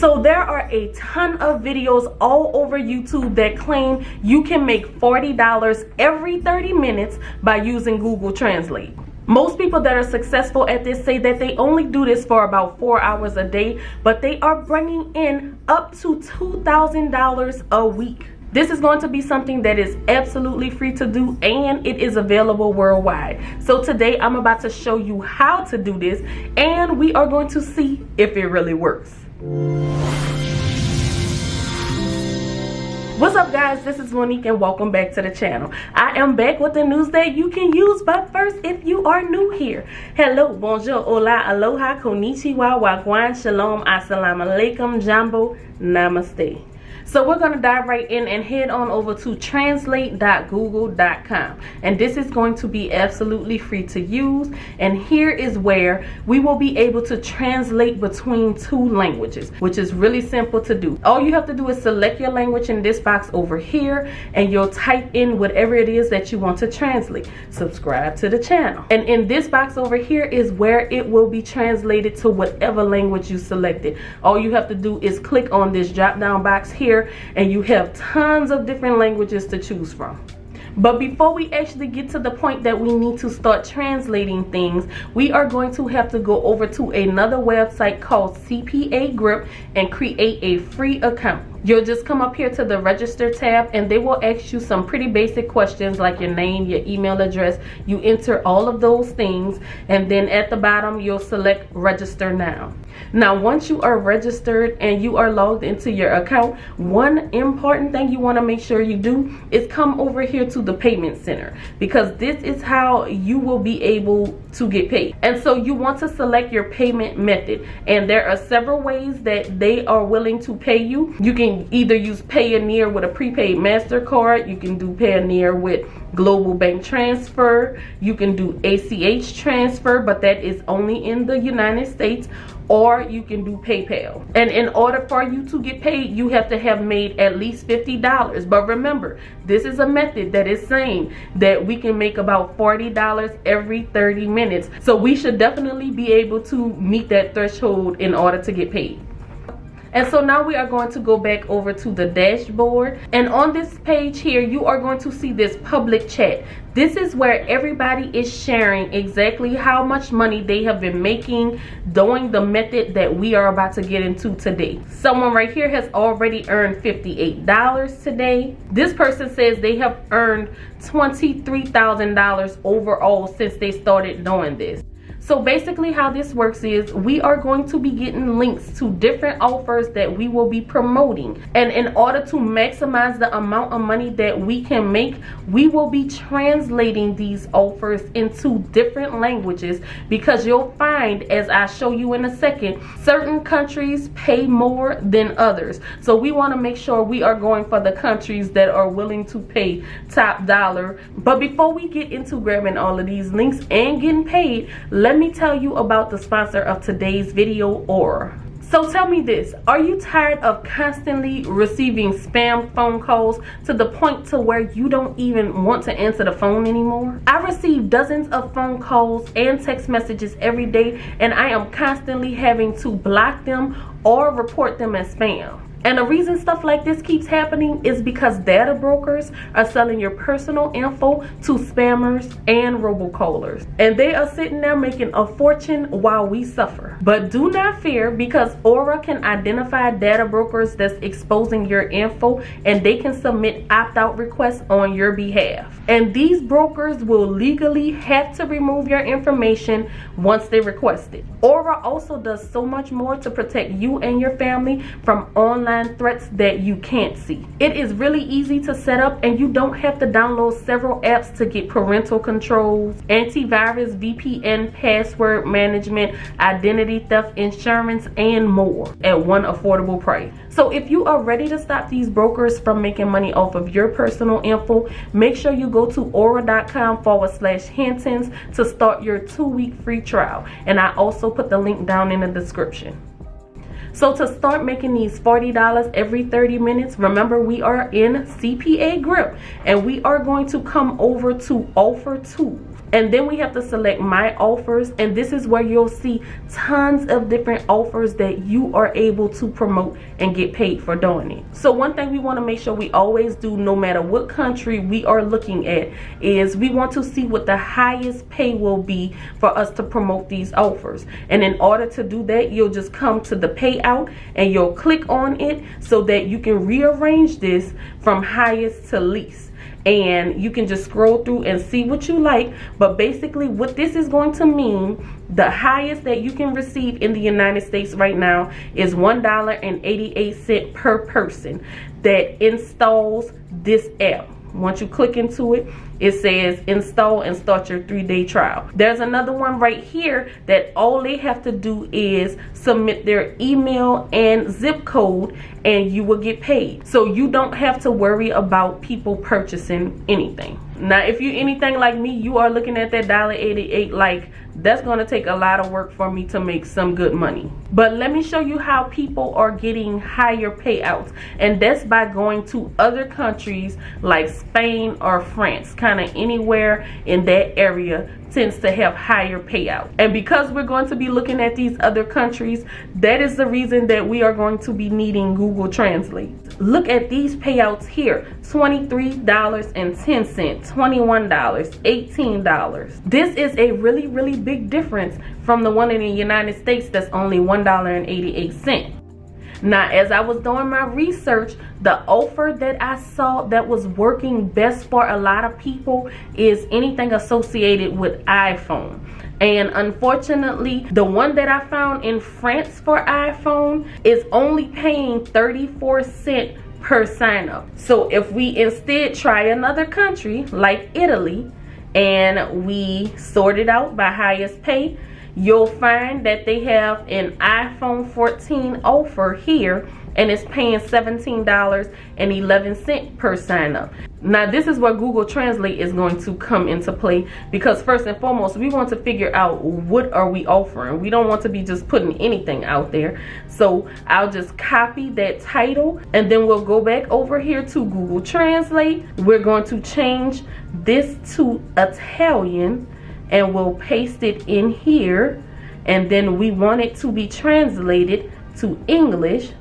So there are a ton of videos all over YouTube that claim you can make $40 every 30 minutes by using Google Translate. Most people that are successful at this say that they only do this for about 4 hours a day, but they are bringing in up to $2,000 a week. This is going to be something that is absolutely free to do, and it is available worldwide. So today I'm about to show you how to do this, and we are going to see if it really works. What's up guys, this is Monique and welcome back to the channel. I am back with the news that you can use, but first, if you are new here, hello, bonjour, hola, aloha, konnichiwa, wagwan, shalom, assalamu alaikum, jambo, namaste. So we're going to dive right in and head on over to translate.google.com, and this is going to be absolutely free to use, and here is where we will be able to translate between two languages, which is really simple to do. All you have to do is select your language in this box over here, and you'll type in whatever it is that you want to translate. Subscribe to the channel, and in this box over here is where it will be translated to whatever language you selected. All you have to do is click on this drop down box here, and you have tons of different languages to choose from. But before we actually get to the point that we need to start translating things, we are going to have to go over to another website called CPA Grip and create a free account. You'll just come up here to the register tab, and they will ask you some pretty basic questions like your name, your email address. You enter all of those things, and then at the bottom you'll select register now. Now once you are registered and you are logged into your account, one important thing you want to make sure you do is come over here to the payment center, because this is how you will be able to get paid. And so you want to select your payment method, and there are several ways that they are willing to pay you. You can either use Payoneer with a prepaid MasterCard, you can do Payoneer with Global Bank Transfer, you can do ACH transfer, but that is only in the United States, or you can do PayPal. And in order for you to get paid, you have to have made at least $50. But remember, this is a method that is saying that we can make about $40 every 30 minutes. So we should definitely be able to meet that threshold in order to get paid. And so now we are going to go back over to the dashboard, and on this page here you are going to see this public chat. This is where everybody is sharing exactly how much money they have been making doing the method that we are about to get into today. Someone right here has already earned $58 today. This person says they have earned $23,000 overall since they started doing this. So basically how this works is we are going to be getting links to different offers that we will be promoting, and in order to maximize the amount of money that we can make, we will be translating these offers into different languages, because you'll find, as I show you in a second, certain countries pay more than others. So we want to make sure we are going for the countries that are willing to pay top dollar. But before we get into grabbing all of these links and getting paid, let me tell you about the sponsor of today's video, Aura. So tell me this, are you tired of constantly receiving spam phone calls to the point to where you don't even want to answer the phone anymore? I receive dozens of phone calls and text messages every day, and I am constantly having to block them or report them as spam. And the reason stuff like this keeps happening is because data brokers are selling your personal info to spammers and robocallers. And they are sitting there making a fortune while we suffer. But do not fear, because Aura can identify data brokers that's exposing your info, and they can submit opt-out requests on your behalf. And these brokers will legally have to remove your information once they request it. Aura also does so much more to protect you and your family from online threats that you can't see. It is really easy to set up, and you don't have to download several apps to get parental controls, antivirus, VPN, password management, identity theft insurance, and more at one affordable price. So if you are ready to stop these brokers from making money off of your personal info, make sure you go to aura.com/Hamptons to start your 2-week free trial. And I also put the link down in the description. So to start making these $40 every 30 minutes, remember we are in CPA Grip, and we are going to come over to Offer Tools. And then we have to select my offers, and this is where you'll see tons of different offers that you are able to promote and get paid for doing it. So one thing we want to make sure we always do, no matter what country we are looking at, is we want to see what the highest pay will be for us to promote these offers. And in order to do that, you'll just come to the payout and you'll click on it so that you can rearrange this from highest to least. And you can just scroll through and see what you like. But basically what this is going to mean, the highest that you can receive in the United States right now is $1.88 per person that installs this app. Once you click into it, it says install and start your 3-day trial. There's another one right here that all they have to do is submit their email and zip code and you will get paid. So you don't have to worry about people purchasing anything. Now, if you're anything like me, you are looking at that $1.88 like that's going to take a lot of work for me to make some good money. But let me show you how people are getting higher payouts, and that's by going to other countries like Spain or France. Kind of anywhere in that area tends to have higher payout. And because we're going to be looking at these other countries, that is the reason that we are going to be needing Google Translate. Look at these payouts here: $23.10, $21, $18. This is a really big difference from the one in the United States that's only $1.88. Now, as I was doing my research, the offer that I saw that was working best for a lot of people is anything associated with iPhone. And unfortunately, the one that I found in France for iPhone is only paying 34 cents per sign up. So if we instead try another country like Italy and we sort it out by highest pay, you'll find that they have an iPhone 14 offer here, and it's paying $17.11 per sign up. Now, this is where Google Translate is going to come into play, because first and foremost, we want to figure out what are we offering. We don't want to be just putting anything out there. So I'll just copy that title, and then we'll go back over here to Google Translate. We're going to change this to Italian, and we'll paste it in here, and then we want it to be translated to English,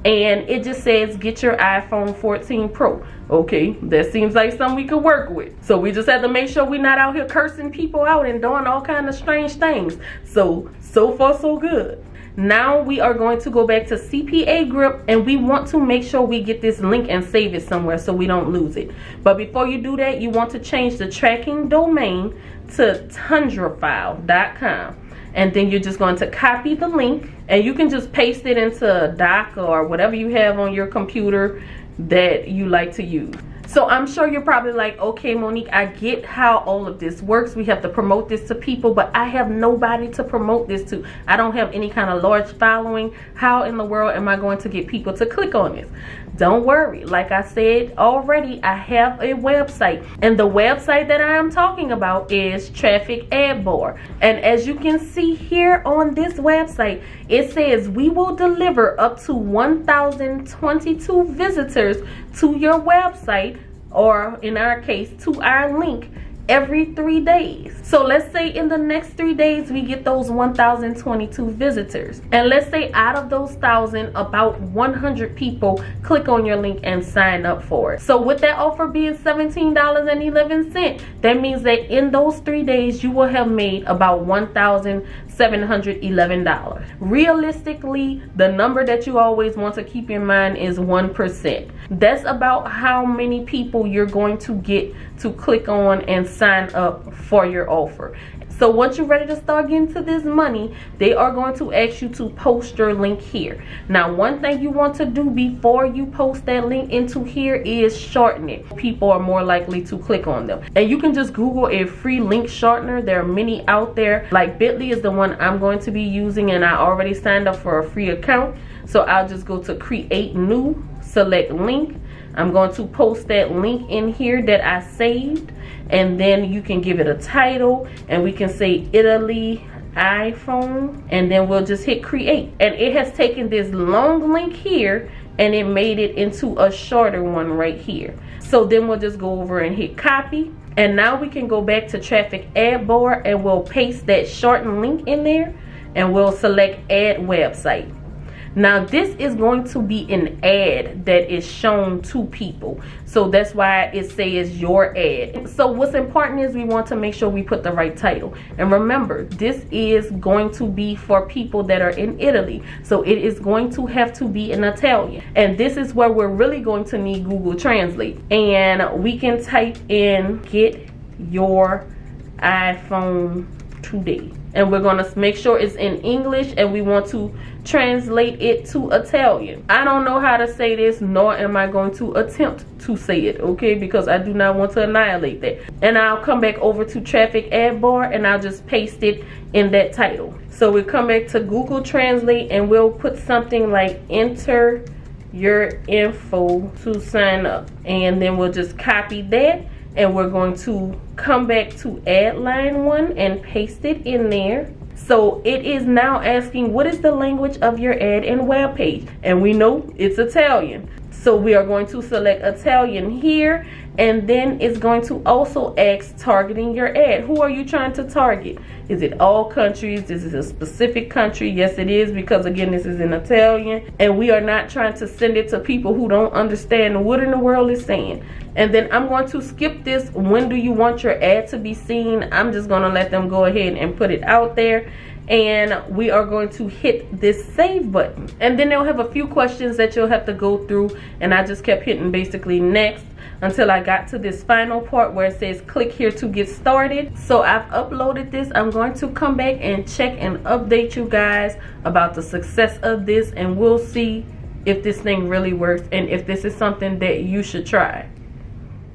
and it just says get your iPhone 14 Pro. Okay, that seems like something we could work with. So we just have to make sure we're not out here cursing people out and doing all kind of strange things. So far so good. Now we are going to go back to CPA Grip, and we want to make sure we get this link and save it somewhere so we don't lose it. But before you do that, you want to change the tracking domain to tundrafile.com. And then you're just going to copy the link, and you can just paste it into a doc or whatever you have on your computer that you like to use. So I'm sure you're probably like, okay, Monique, I get how all of this works. We have to promote this to people, but I have nobody to promote this to. I don't have any kind of large following. How in the world am I going to get people to click on this? Don't worry. Like I said already, I have a website, and the website that I am talking about is Traffic Ad Bar. And as you can see here on this website, it says we will deliver up to 1,022 visitors to your website, or in our case to our link, every 3 days. So let's say in the next 3 days we get those 1,022 visitors, and let's say out of those 1,000, about 100 people click on your link and sign up for it. So with that offer being $17.11, that means that in those 3 days you will have made about $1,711. Realistically, the number that you always want to keep in mind is 1%. That's about how many people you're going to get to click on and sign up for your offer. So once you're ready to start getting to this money, they are going to ask you to post your link here. Now, one thing you want to do before you post that link into here is shorten it. People are more likely to click on them. And you can just Google a free link shortener. There are many out there. Like Bitly is the one I'm going to be using, and I already signed up for a free account. So I'll just go to create new, select link. I'm going to post that link in here that I saved, and then you can give it a title, and we can say Italy iPhone, and then we'll just hit create. And it has taken this long link here and it made it into a shorter one right here. So then we'll just go over and hit copy, And now we can go back to traffic ad bar and we'll paste that shortened link in there and we'll select add website. Now this is going to be an ad that is shown to people, so that's why it says your ad. So what's important is we want to make sure we put the right title, and remember, this is going to be for people that are in Italy, so it is going to have to be in Italian, and this is where we're really going to need Google Translate. And we can type in get your iPhone today, and we're going to make sure it's in English, and we want to translate it to Italian. I don't know how to say this, nor am I going to attempt to say it, okay, because I do not want to annihilate that. And I'll come back over to traffic ad bar and I'll just paste it in that title. So we'll come back to Google Translate and we'll put something like enter your info to sign up, and then we'll just copy that, and we're going to come back to add line 1 and paste it in there. So it is now asking what is the language of your ad and web page, and we know it's Italian, so we are going to select Italian here, and then it's going to also ask targeting your ad. Who are you trying to target? Is it all countries? Is it a specific country? Yes, it is, because again, this is in Italian, and we are not trying to send it to people who don't understand what in the world it's saying. And then I'm going to skip this when do you want your ad to be seen. I'm just going to let them go ahead and put it out there, and we are going to hit this save button, and then they'll have a few questions that you'll have to go through, and I just kept hitting basically next until I got to this final part where it says click here to get started. So I've uploaded this. I'm going to come back and check and update you guys about the success of this, and we'll see if this thing really works and if this is something that you should try.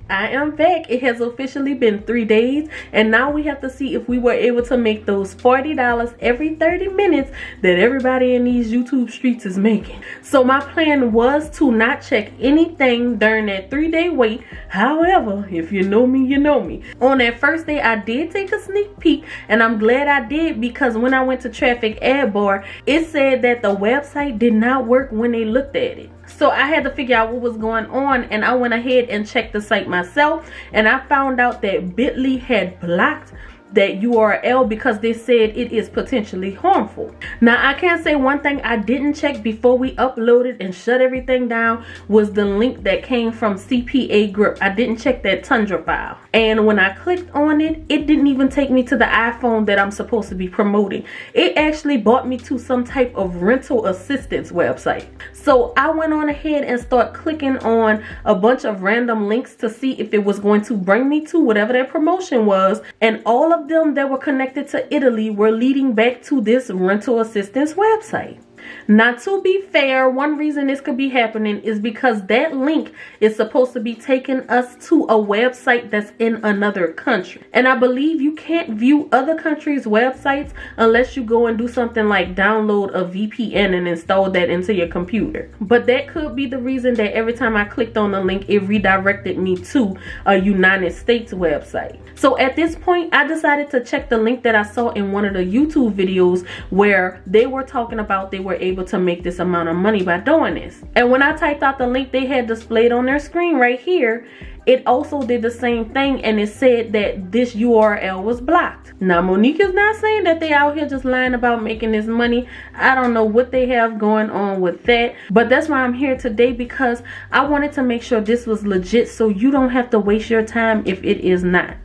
I am back. It has officially been 3 days, and now we have to see if we were able to make those $40 every 30 minutes that everybody in these YouTube streets is making. So my plan was to not check anything during that 3-day wait. However, if you know me, you know me. On that first day, I did take a sneak peek, and I'm glad I did, because when I went to traffic ad bar, it said that the website did not work when they looked at it. So I had to figure out what was going on, and I went ahead and checked the site myself, and I found out that Bitly had blocked that URL because they said it is potentially harmful. Now I can say one thing I didn't check before we uploaded and shut everything down was the link that came from CPA Grip. I didn't check that Tundra file, and when I clicked on it, it didn't even take me to the iPhone that I'm supposed to be promoting. It actually brought me to some type of rental assistance website. So I went on ahead and started clicking on a bunch of random links to see if it was going to bring me to whatever that promotion was, and all of them that were connected to Italy were leading back to this rental assistance website. Now, to be fair, one reason this could be happening is because that link is supposed to be taking us to a website that's in another country. And I believe you can't view other countries' websites unless you go and do something like download a VPN and install that into your computer. But that could be the reason that every time I clicked on the link, it redirected me to a United States website. So at this point, I decided to check the link that I saw in one of the YouTube videos where they were talking about they were able to make this amount of money by doing this. And when I typed out the link they had displayed on their screen right here, it also did the same thing, and it said that this URL was blocked. Now Monique is not saying that they out here just lying about making this money. I don't know what they have going on with that, but that's why I'm here today, because I wanted to make sure this was legit so you don't have to waste your time if it is not.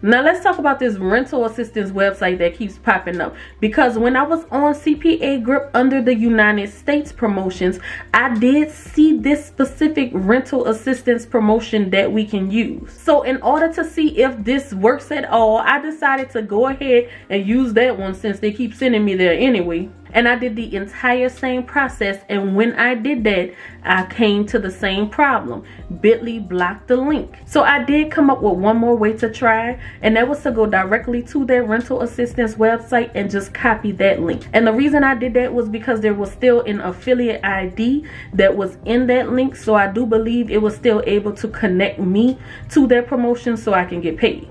Now let's talk about this rental assistance website that keeps popping up, because when I was on CPA Grip under the United States promotions, I did see this specific rental assistance promotion that we can use. So in order to see if this works at all, I decided to go ahead and use that one since they keep sending me there anyway. And I did the entire same process, and when I did that, I came to the same problem. Bitly blocked the link. So I did come up with one more way to try, and that was to go directly to their rental assistance website and just copy that link. And the reason I did that was because there was still an affiliate ID that was in that link, so I do believe it was still able to connect me to their promotion so I can get paid.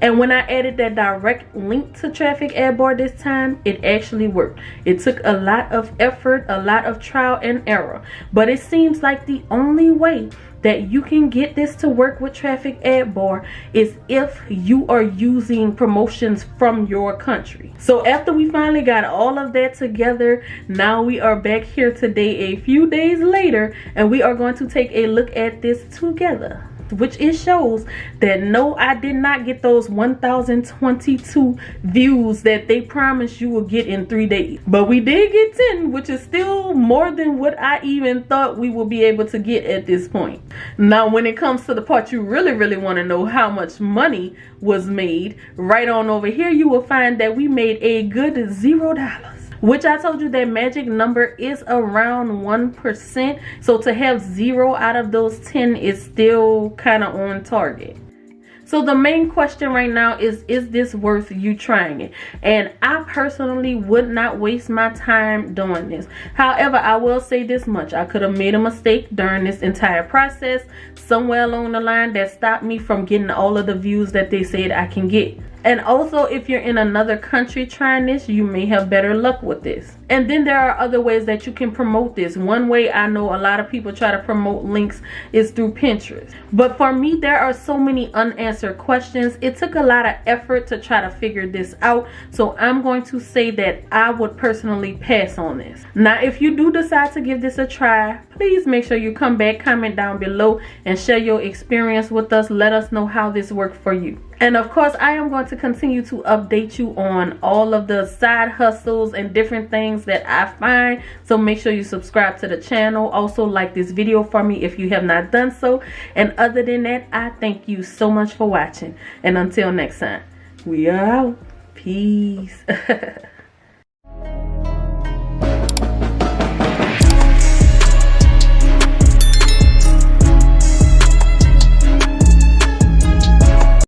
And when I added that direct link to traffic ad bar this time, it actually worked. It took a lot of effort, a lot of trial and error, but it seems like the only way that you can get this to work with traffic ad bar is if you are using promotions from your country. So after we finally got all of that together, now we are back here today a few days later, and we are going to take a look at this together, which it shows that no, I did not get those 1,022 views that they promised you will get in 3 days, but we did get 10, which is still more than what I even thought we would be able to get at this point. Now when it comes to the part you really want to know how much money was made, right on over here you will find that we made a good $0, which I told you that magic number is around 1%. So to have 0 out of those 10 is still kind of on target. So the main question right now is this worth you trying it? And I personally would not waste my time doing this. However, I will say this much. I could have made a mistake during this entire process, somewhere along the line, that stopped me from getting all of the views that they said I can get. And also, if you're in another country trying this, you may have better luck with this. And then there are other ways that you can promote this. One way I know a lot of people try to promote links is through Pinterest. But for me, there are so many unanswered questions. It took a lot of effort to try to figure this out. So I'm going to say that I would personally pass on this. Now, if you do decide to give this a try, please make sure you come back, comment down below, and share your experience with us. Let us know how this worked for you. And of course, I am going to continue to update you on all of the side hustles and different things that I find. So make sure you subscribe to the channel. Also like this video for me if you have not done so. And other than that, I thank you so much for watching. And until next time, we are out. Peace.